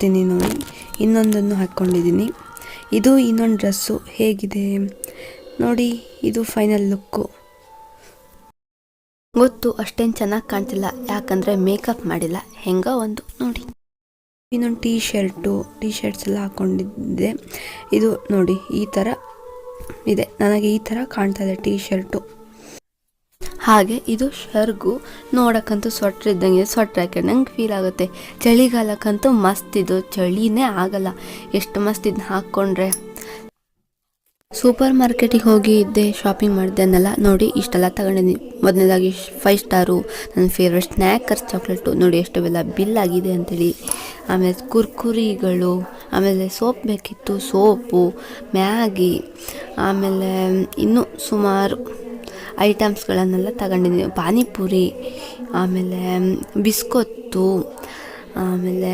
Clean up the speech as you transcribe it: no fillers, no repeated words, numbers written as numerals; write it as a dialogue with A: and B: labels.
A: ತೋರಿಸ್ತೀನಿ ನೋಡಿ. ಇನ್ನೊಂದನ್ನು ಹಾಕ್ಕೊಂಡಿದ್ದೀನಿ. ಇದು ಇನ್ನೊಂದು ಡ್ರೆಸ್ಸು ಹೇಗಿದೆ ನೋಡಿ. ಇದು ಫೈನಲ್ ಲುಕ್ಕು. ಗೊತ್ತು ಅಷ್ಟೇನು ಚೆನ್ನಾಗಿ ಕಾಣ್ತಿಲ್ಲ, ಯಾಕಂದರೆ ಮೇಕಪ್ ಮಾಡಿಲ್ಲ. ಹೆಂಗೋ ಒಂದು ನೋಡಿ. ಇನ್ನೊಂದು ಟೀ ಶರ್ಟ್ಸ್ ಎಲ್ಲ ಹಾಕ್ಕೊಂಡಿದ್ದೆ. ಇದು ನೋಡಿ ಈ ಥರ ಇದೆ. ನನಗೆ ಈ ಥರ ಕಾಣ್ತಾ ಇದೆ ಟೀ ಶರ್ಟು. ಹಾಗೆ ಇದು ಶರ್ಗು. ನೋಡೋಕ್ಕಂತೂ ಸ್ವೆಟ್ರ್ ಇದ್ದಂಗೆ, ಸ್ವೆಟ್ರ್ ಹಾಕೊಂಡಂಗೆ ಫೀಲ್ ಆಗುತ್ತೆ. ಚಳಿಗಾಲಕ್ಕಂತೂ ಮಸ್ತ್ ಇದು, ಚಳಿನೇ ಆಗಲ್ಲ. ಎಷ್ಟು ಮಸ್ತ್ ಇದನ್ನ ಹಾಕ್ಕೊಂಡ್ರೆ. ಸೂಪರ್ ಮಾರ್ಕೆಟಿಗೆ ಹೋಗಿದ್ದೆ, ಶಾಪಿಂಗ್ ಮಾಡಿದೆ ಅನ್ನಲ್ಲ ನೋಡಿ. ಇಷ್ಟೆಲ್ಲ ತಗೊಂಡಿದ್ದೀನಿ. ಮೊದಲನೇದಾಗಿ 5 ಸ್ಟಾರು, ನನ್ನ ಫೇವ್ರೆಟ್ ಸ್ನ್ಯಾಕರ್ಸ್ ಚಾಕ್ಲೇಟು ನೋಡಿ ಎಷ್ಟು ಬೆಲ್ಲ ಬಿಲ್ ಆಗಿದೆ ಅಂತೇಳಿ. ಆಮೇಲೆ ಕುರ್ಕುರಿಗಳು, ಆಮೇಲೆ ಸೋಪ್ ಬೇಕಿತ್ತು, ಸೋಪು, ಮ್ಯಾಗಿ, ಆಮೇಲೆ ಇನ್ನೂ ಸುಮಾರು ಐಟಮ್ಸ್ಗಳನ್ನೆಲ್ಲ ತಗೊಂಡಿದ್ದೀನಿ. ಪಾನಿಪುರಿ, ಆಮೇಲೆ ಬಿಸ್ಕೊತ್ತು, ಆಮೇಲೆ